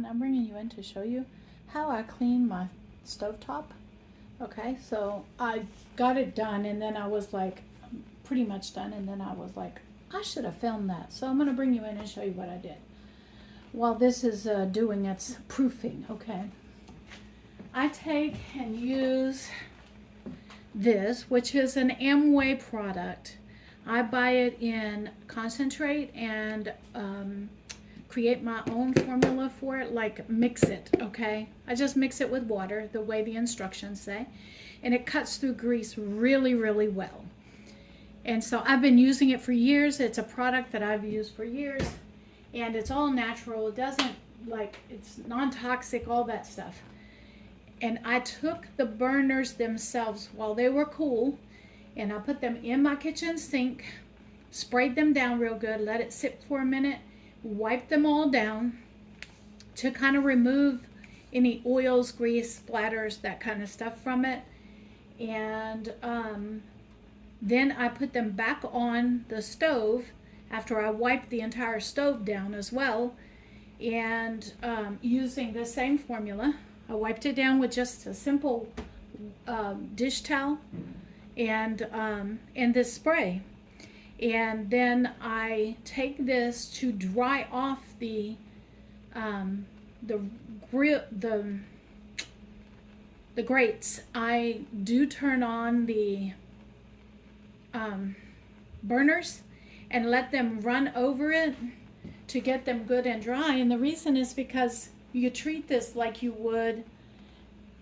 everyone. I'm bringing you in to show you how I clean my stovetop. Okay, so I got it done and then I was like, pretty much done, and then I was like, I should have filmed that. So I'm going to bring you in and show you what I did. While this is doing its proofing, okay. I take and use this, which is an Amway product. I buy it in concentrate and create my own formula for it, like mix it, okay? I just mix it with water, the way the instructions say, and it cuts through grease really, really well. And so I've been using it for years. It's a product that I've used for years, and it's all natural. It doesn't, like, it's non-toxic, all that stuff. And I took the burners themselves while they were cool, and I put them in my kitchen sink, sprayed them down real good, let it sit for a minute, wiped them all down to kind of remove any oils, grease, splatters, that kind of stuff from it. And then I put them back on the stove after I wiped the entire stove down as well, and using the same formula. I wiped it down with just a simple dish towel and this spray. And then I take this to dry off the grates. I do turn on the burners and let them run over it to get them good and dry. And the reason is because you treat this like you would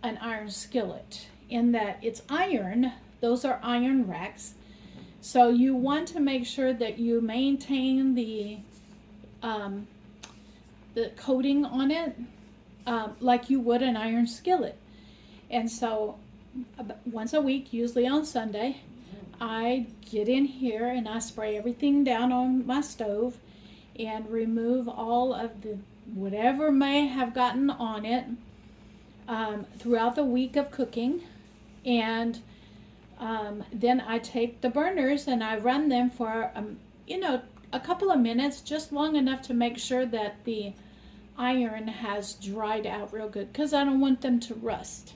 an iron skillet, in that it's iron. Those are iron racks. So you want to make sure that you maintain the coating on it like you would an iron skillet. And so once a week, usually on Sunday, I get in here and I spray everything down on my stove and remove all of the whatever may have gotten on it throughout the week of cooking. And then I take the burners and I run them for a couple of minutes, just long enough to make sure that the iron has dried out real good, because I don't want them to rust.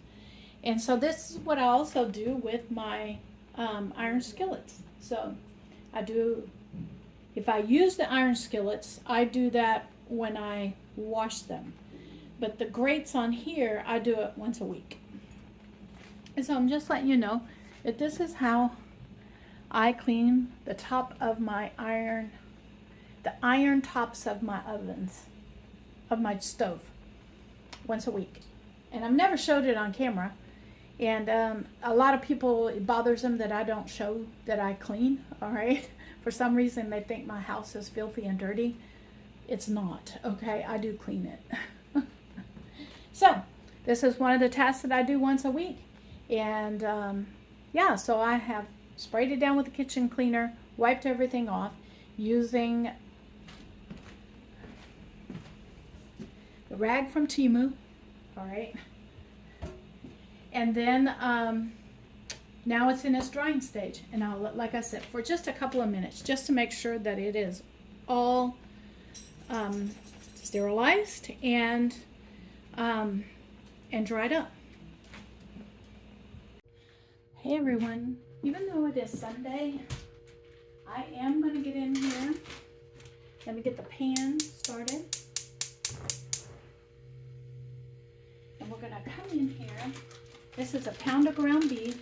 And so this is what I also do with my iron skillets. So I do, if I use the iron skillets, I do that when I wash them. But the grates on here, I do it once a week. And so I'm just letting you know that this is how I clean the top of my the iron tops of my ovens, of my stove, once a week. And I've never showed it on camera. And a lot of people, it bothers them that I don't show that I clean, all right? For some reason, they think my house is filthy and dirty. It's not, okay? I do clean it. So, this is one of the tasks that I do once a week. And yeah, so I have sprayed it down with the kitchen cleaner, wiped everything off using the rag from Temu, all right? And then now it's in its drying stage. And I'll, like I said, for just a couple of minutes, just to make sure that it is all sterilized and dried up. Hey everyone, even though it is Sunday, I am going to get in here. Let me get the pan started. And we're going to come in here. This is a pound of ground beef.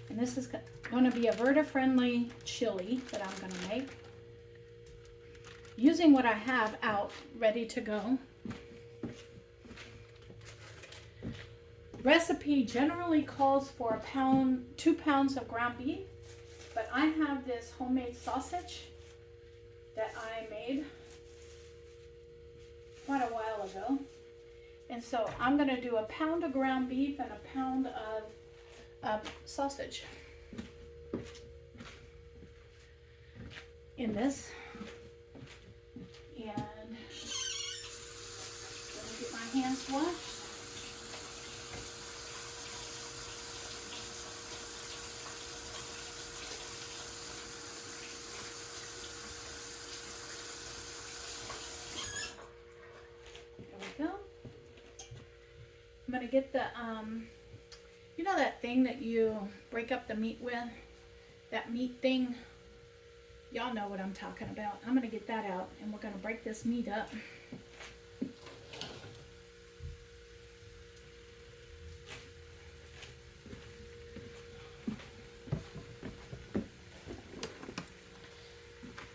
And this is going to be a Verta-friendly chili that I'm going to make, using what I have out ready to go. Recipe generally calls for 2 pounds of ground beef, but I have this homemade sausage that I made quite a while ago. And so I'm going to do a pound of ground beef and a pound of sausage in this. And let me get my hands washed. get the, you know that thing that you break up the meat with? That meat thing? Y'all know what I'm talking about. I'm going to get that out, and we're going to break this meat up.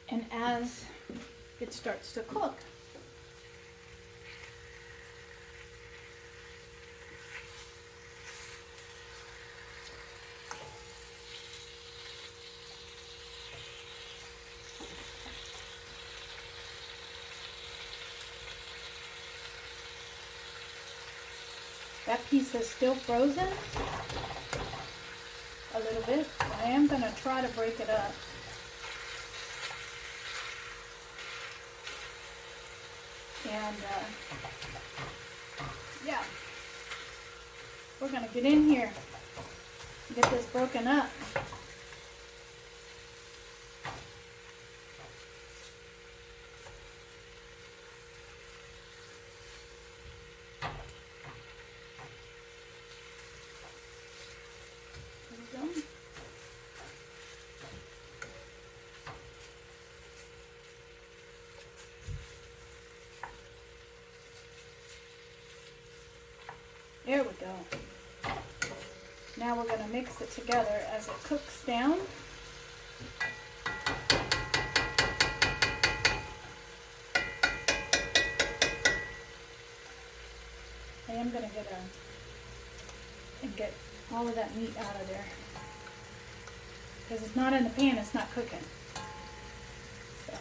And as it starts to cook, that piece is still frozen a little bit. I am going to try to break it up. And yeah, we're going to get in here and get this broken up. There we go. Now we're going to mix it together as it cooks down. I am going to get all of that meat out of there. Because it's not in the pan, it's not cooking. So,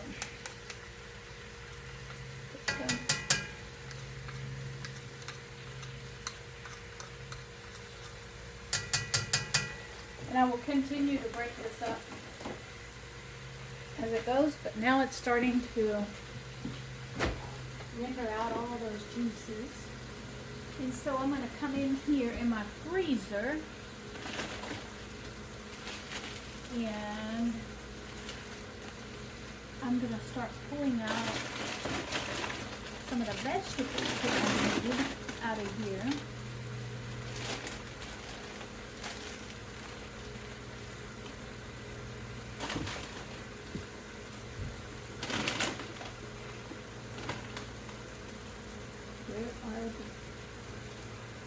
and I will continue to break this up as it goes, but now it's starting to render out all of those juices. And so I'm going to come in here in my freezer and I'm going to start pulling out some of the vegetables that I need out of here.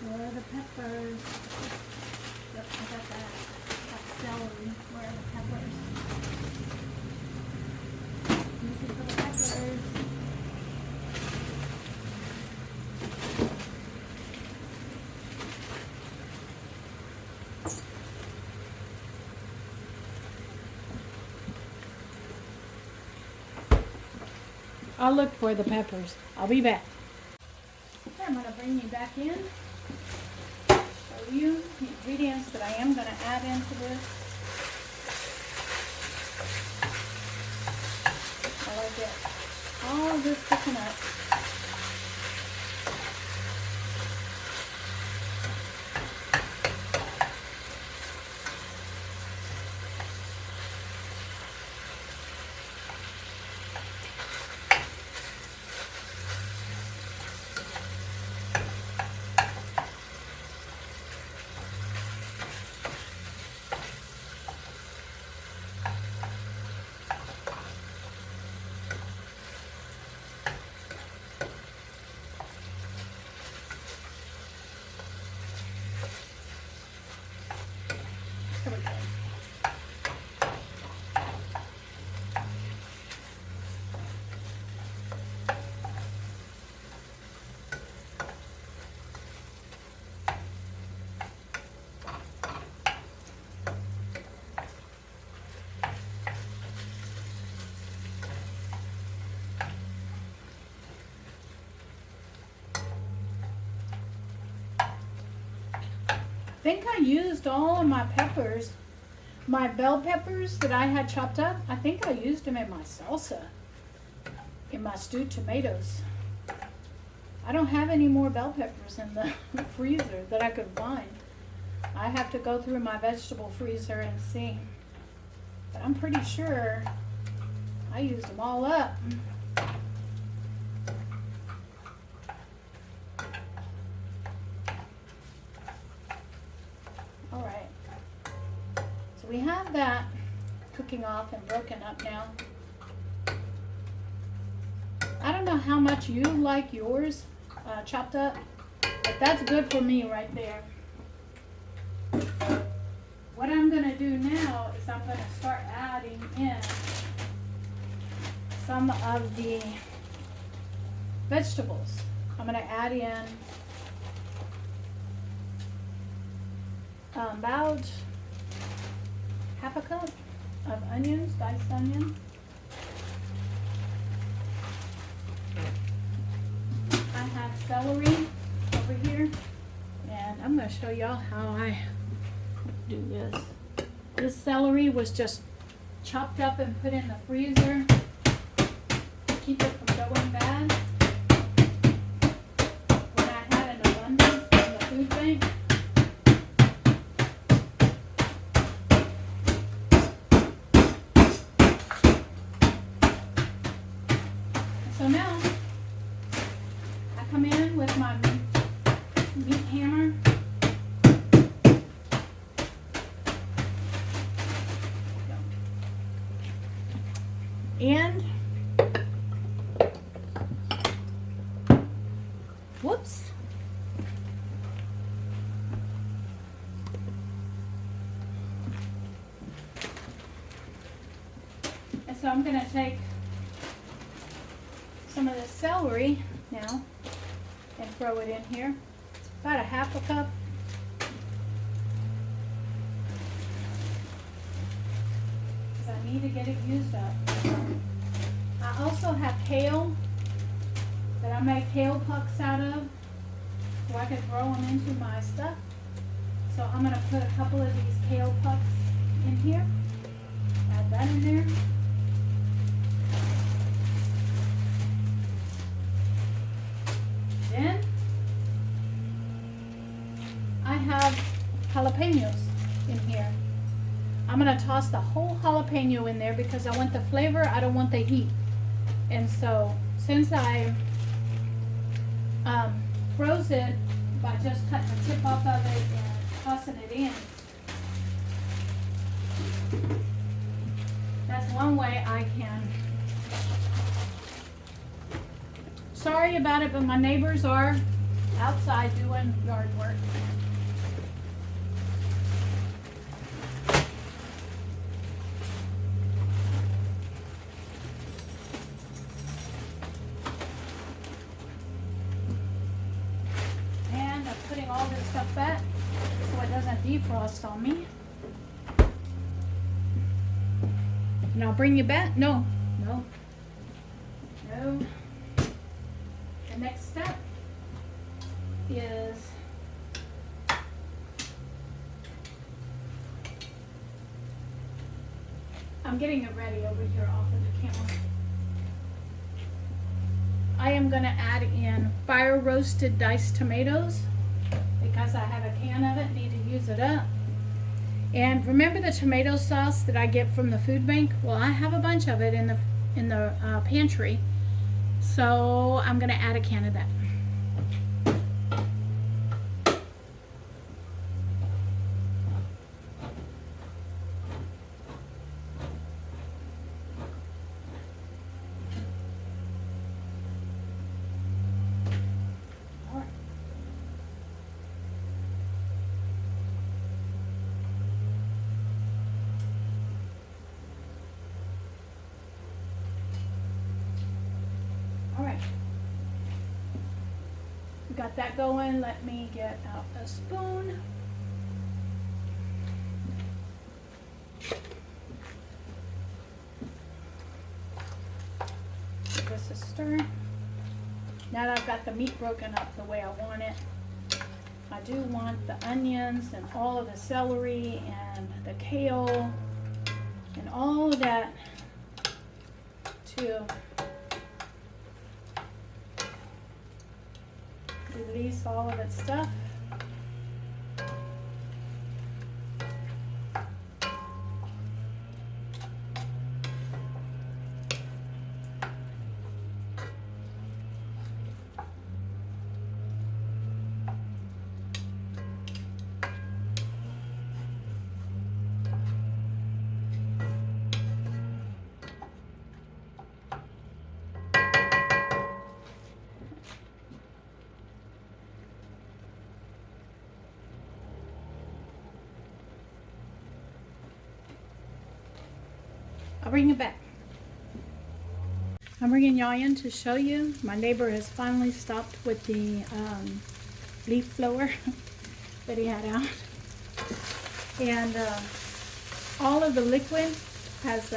Where are the peppers? Yep, I got that. Got celery. Where are the peppers? Looking for the peppers. I'll look for the peppers. I'll be back. Okay, I'm going to bring you back in. Show you the ingredients that I am going to add into this. While I get all of this cooking up. Here we go. I think I used all of my peppers, my bell peppers that I had chopped up. I think I used them in my salsa, in my stewed tomatoes. I don't have any more bell peppers in the freezer that I could find. I have to go through my vegetable freezer and see. But I'm pretty sure I used them all up. have that cooking off and broken up now. I don't know how much you like yours chopped up, but that's good for me right there. What I'm going to do now is I'm going to start adding in some of the vegetables. I'm going to add in about half a cup of onions, diced onion. I have celery over here, and I'm going to show y'all how I do this. This celery was just chopped up and put in the freezer to keep it from going bad. When I had an abundance in the food bank. So now I come in with my meat hammer. And whoops. And so I'm going to take some of the celery now and throw it in here. About a half a cup. Because I need to get it used up. I also have kale that I make kale pucks out of, so I can throw them into my stuff. So I'm going to put a couple of these kale pucks in here. Add that in there. Then I have jalapenos in here. I'm going to toss the whole jalapeno in there because I want the flavor, I don't want the heat. And so since I froze it by just cutting the tip off of it and tossing it in, that's one way I can. Sorry about it, but my neighbors are outside doing yard work. And I'm putting all this stuff back so it doesn't defrost on me. And I'll bring you back. No. The next step is I'm getting it ready over here off of the camera. I am going to add in fire roasted diced tomatoes because I have a can of it, need to use it up. And remember the tomato sauce that I get from the food bank? Well, I have a bunch of it in the pantry. So I'm going to add a can of that. All right. All right. We got that going. Let me get out a spoon. Give this a stir. Now that I've got the meat broken up the way I want it, I do want the onions and all of the celery and the kale and all of that to release all of its stuff. I'll bring it back. I'm bringing y'all in to show you. My neighbor has finally stopped with the leaf blower that he had out. And all of the liquid has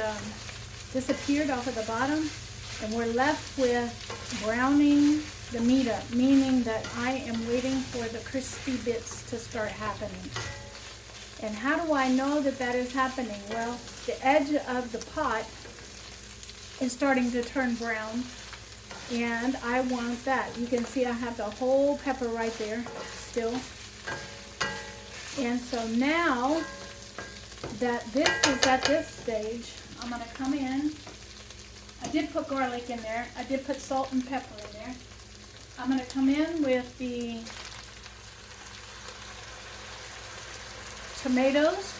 disappeared off of the bottom. And we're left with browning the meat up, meaning that I am waiting for the crispy bits to start happening. And how do I know that that is happening? Well, the edge of the pot is starting to turn brown, and I want that. You can see I have the whole pepper right there still. And so now that this is at this stage, I'm going to come in. I did put garlic in there. I did put salt and pepper in there. I'm going to come in with the tomatoes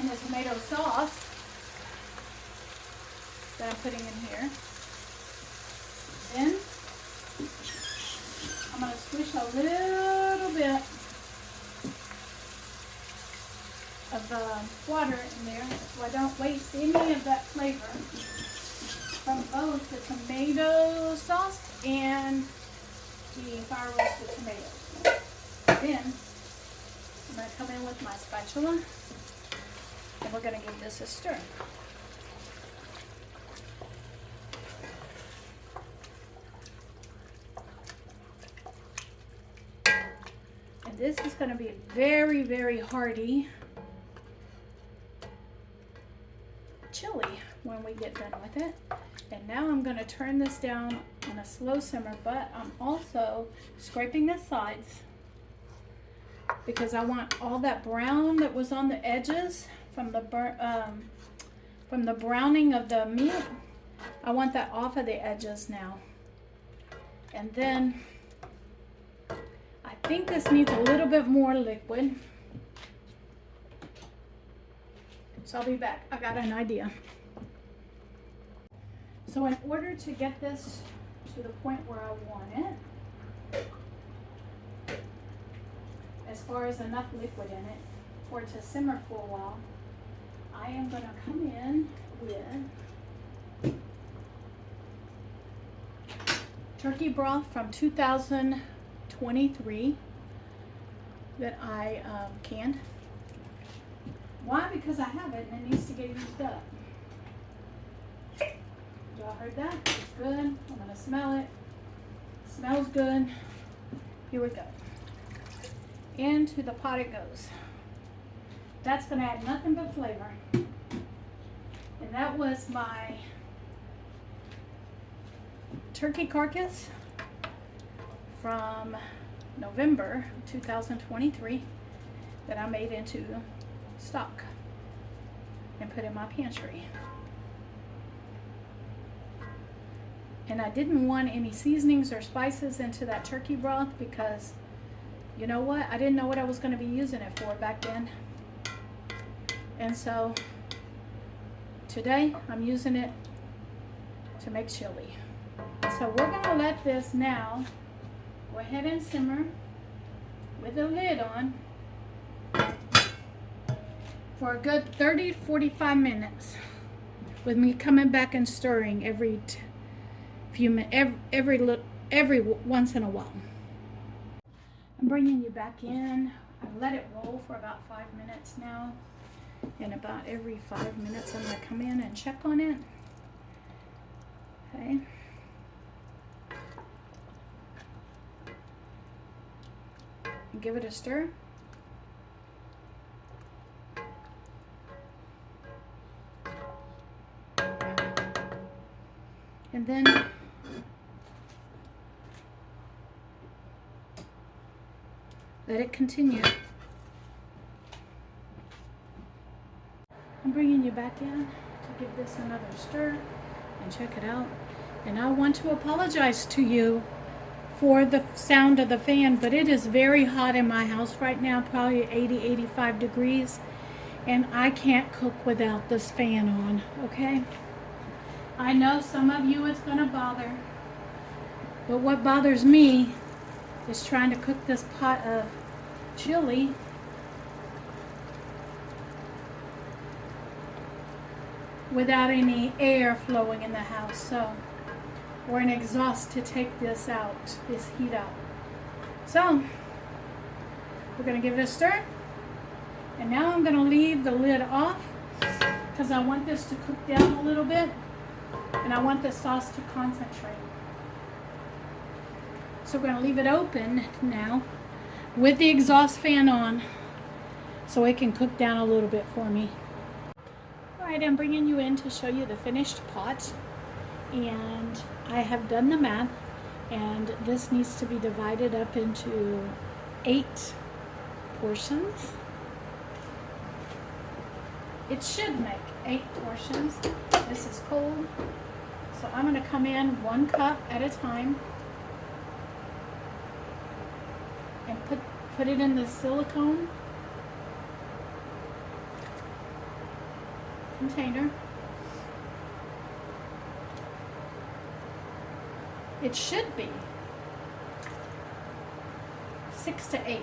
and the tomato sauce that I'm putting in here. Then I'm going to squish a little bit of water in there so I don't waste any of that flavor from both the tomato sauce and the fire roasted tomatoes. Then I'm going to come in with my spatula and we're going to give this a stir. And this is going to be very, very hearty chili when we get done with it. And now I'm going to turn this down on a slow simmer, but I'm also scraping the sides because I want all that brown that was on the edges from the browning of the meat. I want that off of the edges now. And then I think this needs a little bit more liquid. So I'll be back. I got an idea. So in order to get this to the point where I want it, as far as enough liquid in it for it to simmer for a while, I am going to come in with turkey broth from 2023 that I canned. Why? Because I have it and it needs to get used up. Y'all heard that? It's good. I'm going to smell it. Smells good. Here we go. Into the pot it goes. That's going to add nothing but flavor. And that was my turkey carcass from November 2023 that I made into stock and put in my pantry. And I didn't want any seasonings or spices into that turkey broth because, you know what, I didn't know what I was going to be using it for back then. And so today I'm using it to make chili. So we're going to let this now go ahead and simmer with the lid on for a good 30-45 minutes with me coming back and stirring every few minutes, every once in a while. I'm bringing you back in. I've let it roll for about 5 minutes now, and about every 5 minutes I'm going to come in and check on it. Okay. And give it a stir. And then let it continue. I'm bringing you back in to give this another stir and check it out. And I want to apologize to you for the sound of the fan, but it is very hot in my house right now, probably 80-85 degrees, and I can't cook without this fan on, okay? I know some of you it's gonna bother, but what bothers me is trying to cook this pot of chili without any air flowing in the house. So, or an exhaust to take this out, this heat out. So, we're gonna give it a stir. And now I'm gonna leave the lid off because I want this to cook down a little bit and I want the sauce to concentrate. So we're gonna leave it open now with the exhaust fan on so it can cook down a little bit for me. All right, I'm bringing you in to show you the finished pot, and I have done the math, and this needs to be divided up into 8 portions. It should make 8 portions. This is cold, so I'm going to come in 1 cup at a time and put it in the silicone container. It should be 6 to 8.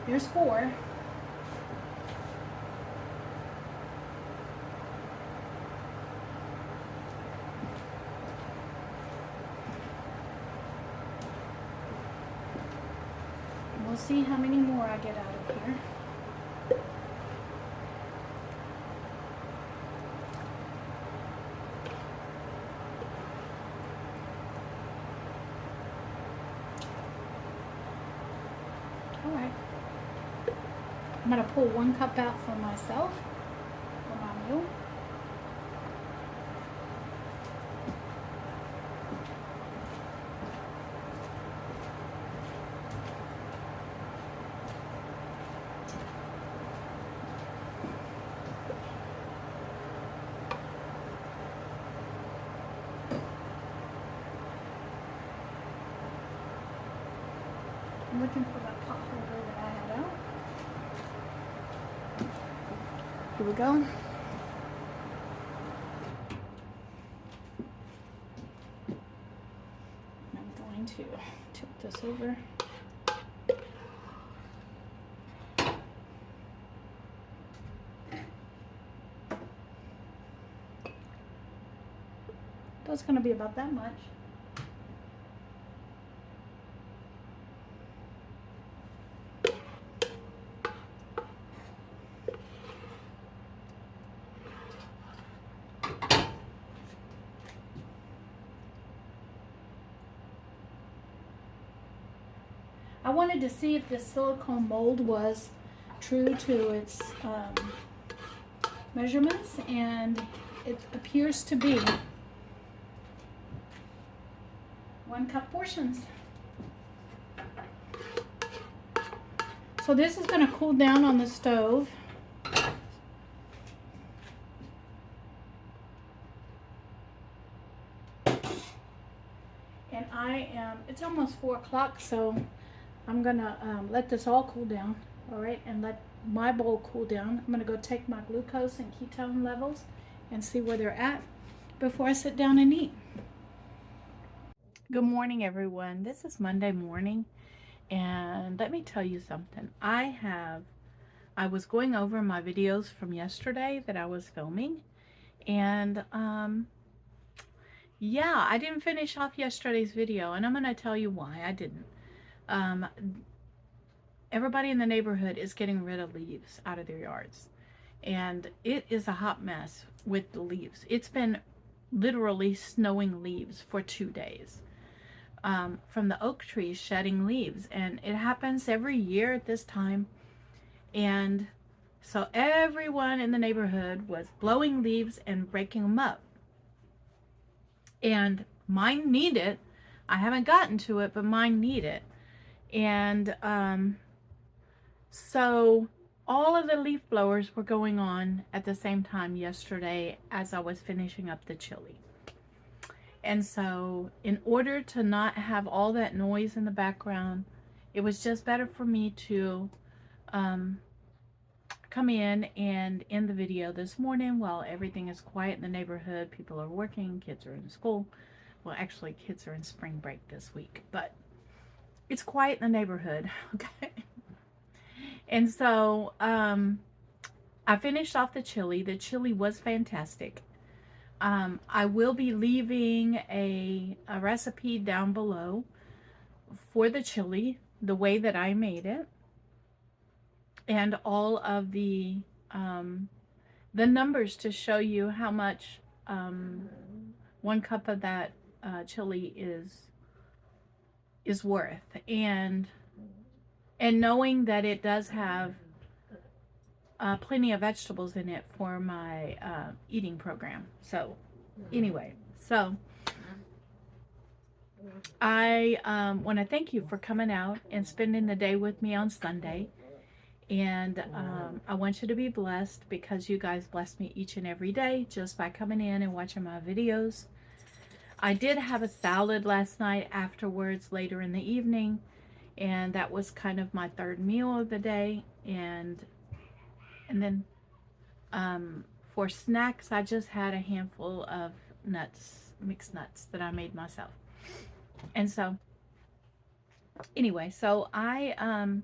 Here's 4. We'll see how many more I get out of here. All right. I'm going to pull 1 cup out for myself, for my meal. I'm looking for that pot holder that I had out. Here we go. I'm going to tilt this over. That's going to be about that much. I wanted to see if the silicone mold was true to its measurements, and it appears to be. 1 cup portions. So this is going to cool down on the stove. And it's almost 4 o'clock, so I'm gonna let this all cool down, all right, and let my bowl cool down. I'm gonna go take my glucose and ketone levels and see where they're at before I sit down and eat. Good morning, everyone. This is Monday morning, and let me tell you something. I was going over my videos from yesterday that I was filming, and yeah, I didn't finish off yesterday's video, and I'm gonna tell you why I didn't. Everybody in the neighborhood is getting rid of leaves out of their yards, and it is a hot mess with the leaves. It's been literally snowing leaves for 2 days, from the oak trees shedding leaves, and it happens every year at this time. And so everyone in the neighborhood was blowing leaves and breaking them up, and mine need it. I haven't gotten to it, but mine need it. And So all of the leaf blowers were going on at the same time yesterday as I was finishing up the chili. And so in order to not have all that noise in the background, it was just better for me to come in and end the video this morning while everything is quiet in the neighborhood. People are working, kids are in school. Well, actually, kids are in spring break this week, but it's quiet in the neighborhood, okay? And so I finished off the chili. The chili was fantastic. I will be leaving a recipe down below for the chili, the way that I made it, and all of the numbers to show you how much 1 cup of that chili is worth, and knowing that it does have plenty of vegetables in it for my eating program. So anyway, so I want to thank you for coming out and spending the day with me on Sunday. And I want you to be blessed, because you guys bless me each and every day just by coming in and watching my videos. I did have a salad last night afterwards, later in the evening, and that was kind of my third meal of the day. And then for snacks, I just had a handful of nuts, mixed nuts that I made myself. And so anyway, so I'm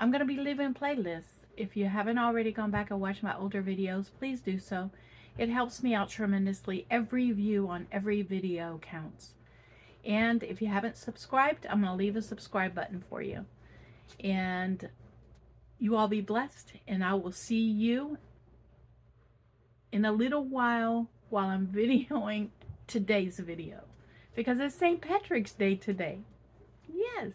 going to be leaving playlists. If you haven't already gone back and watched my older videos, please do so. It helps me out tremendously. Every view on every video counts. And if you haven't subscribed, I'm going to leave a subscribe button for you. And you all be blessed, and I will see you in a little while I'm videoing today's video, because it's St. Patrick's Day today. Yes.